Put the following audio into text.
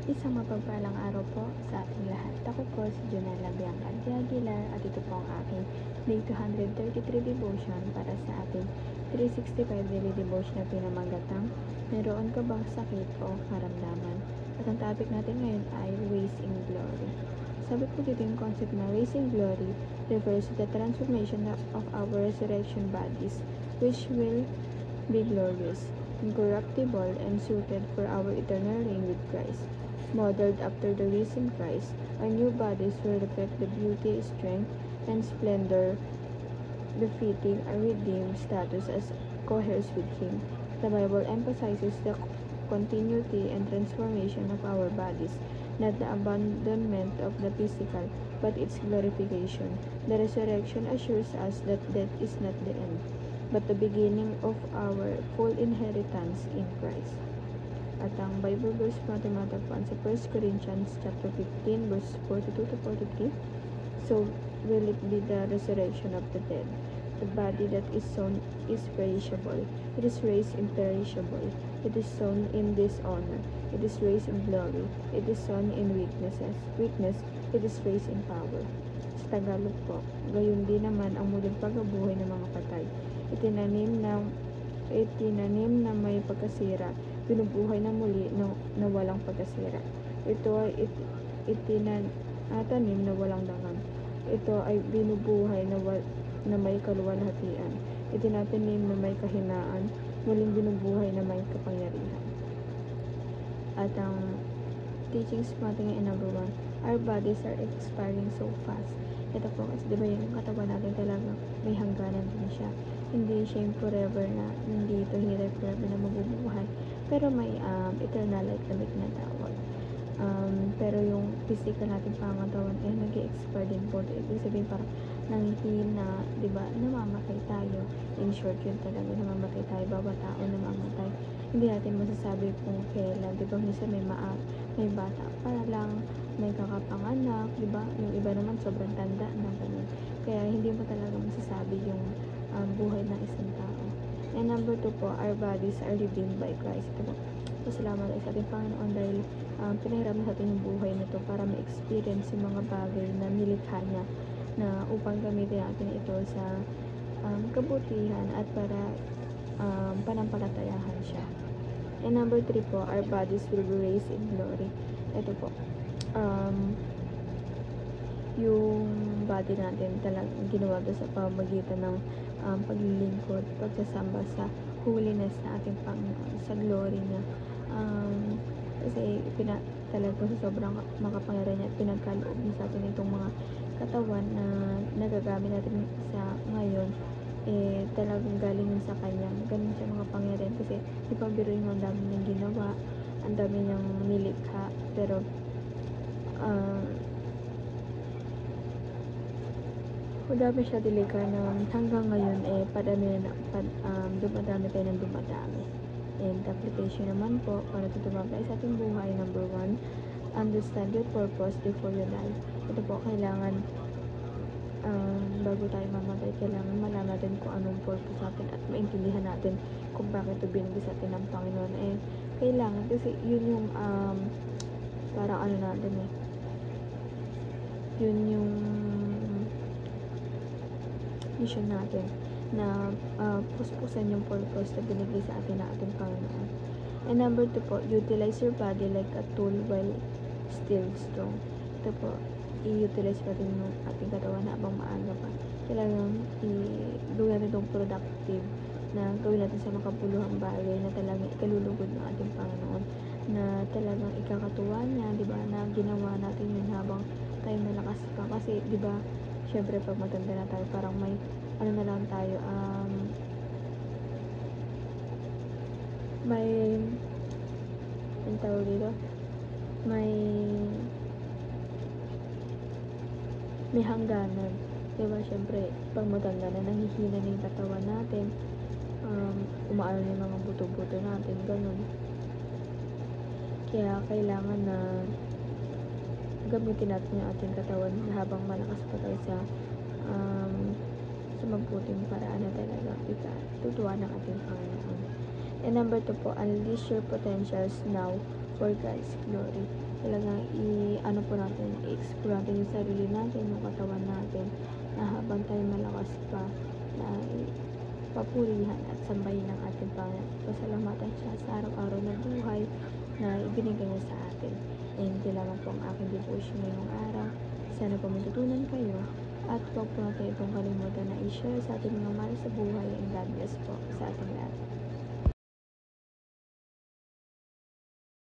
Isang mapagpalang araw po sa ating lahat. Ako po si Jonella Bianca Aguilar at ito po ang aking Day 233 Devotion para sa ating 365 Daily Devotion na pinamagatang Meron ka bang sakit o karamdaman? At ang topic natin ngayon ay Raising Glory. Sabi po dito yung concept na Raising Glory refers to the transformation of our resurrection bodies which will be glorious, incorruptible, and suited for our eternal reign with Christ. Modeled after the risen Christ, our new bodies will reflect the beauty, strength, and splendor befitting our redeemed status as co-heirs with Him. The Bible emphasizes the continuity and transformation of our bodies, not the abandonment of the physical, but its glorification. The resurrection assures us that death is not the end, but the beginning of our full inheritance in Christ. At ang Bible verse natin matagpuan sa 1 Corinthians chapter 15 verse 42 to 43. So will it be the resurrection of the dead? The body that is sown is perishable. It is raised imperishable. It is sown in dishonor. It is raised in glory. It is sown in weakness. It is raised in power. Sa Tagalog po, gayon din naman ang muling pagkabuhay ng mga patay. Itinanim na may pagkasira, binubuhay na muli na walang pagkasira. Ito ay itinatanim na walang dangan. Ito ay binubuhay na may kaluwalhatian. Itinatanim na may kahinaan, muling binubuhay na may kapangyarihan. At ang teachings natin ngayon, number 1, our bodies are expiring so fast. Ito po kasi diba yung katawan natin talaga may hangganan din siya. Hindi siya yung forever na nandito, hindi tayo forever na mabubuhay. Pero may eternal life na tinatawag. Pero yung physical natin pangatawan ay nag-expire din po. Ibig sabihin parang nanghihina, diba, namamatay tayo. In short, yun talaga, namamatay tayo. Bawat tao namamatay. Hindi natin masasabi kung kailan. Diba, minsan may bata para lang, may kakapanganak, diba? Yung iba naman sobrang tanda na ganun. Kaya hindi mo talaga masasabi yung buhay ng isang tao. And number 2 po, our bodies are redeemed by Christ. Ito po, pasalamat sa ating Panginoon dahil pinahiram sa atin yung buhay nito para ma-experience yung mga bagay na nilikha niya na upang gamitin natin ito sa kabutihan at para panampalatayahan siya. And number 3 po, our bodies will be raised in glory. Ito po, yung body natin talagang ginawa sa pamagitan ng paglilingkod, pagsasamba sa holiness na ating Panginoon, sa glory niya. Kasi talaga sa sobrang makapangyarihan niya at pinagkaloob niya sa atin itong mga katawan na nagagamit natin sa ngayon, talagang galing yun sa kanya. Ganun siya mga pangyarihan kasi di pa biruin mo, ang dami niyang ginawa, ang dami niyang nilikha, pero madami siya dilika na hanggang ngayon dumadami tayo ng dumadami. And application naman po para tumabay sa ating buhay, number 1, understand your purpose before you die. Ito po, kailangan bago tayo mamatay, kailangan malaman natin kung anong purpose natin at maintindihan natin kung bakit ito binigay sa atin ng Panginoon. Kailangan kasi yun yung parang natin yun yung mission natin na puspusan yung purpose na binigay sa atin na ating Panginoon. And number 2 po, utilize your body like a tool while still strong. Ito po, i-utilize natin yung ating katawan na habang maaga pa. Kailangan gawin natin itong productive na gawin natin sa makabuluhang bagay na talagang ikalulugod ng ating Panginoon, na talagang ikakatuwa niya, diba, na ginawa natin yun habang tayo malakas pa. Kasi diba, syempre pag matanda na tayo, parang may na lang tayo, may ang tawag dito, may hangganan, diba? Syempre pag matanda na, nanghihina na yung katawan natin, umaano na yung mga buto-buto natin, ganun. Kaya kailangan na gamitin natin yung ating katawan habang malakas pa tayo sa mabuting paraan na talaga tutuwa ng ating Panginoon. And number 2 po, unleash your potentials now for God's glory. Talagang i-ano po natin, i-explore natin yung sarili natin, yung katawan natin, na habang tayo malakas pa, na papurihan at sambahin ng ating Panginoon. Pasalamatan siya sa araw-araw na buhay na ibinigay niya sa atin. And yun lamang po ang aking devotion ngayong araw. Sana po matutunan kayo at huwag po natin itong kalimutan na i-share sa ating mga mahal sa buhay, and God bless po sa ating lahat.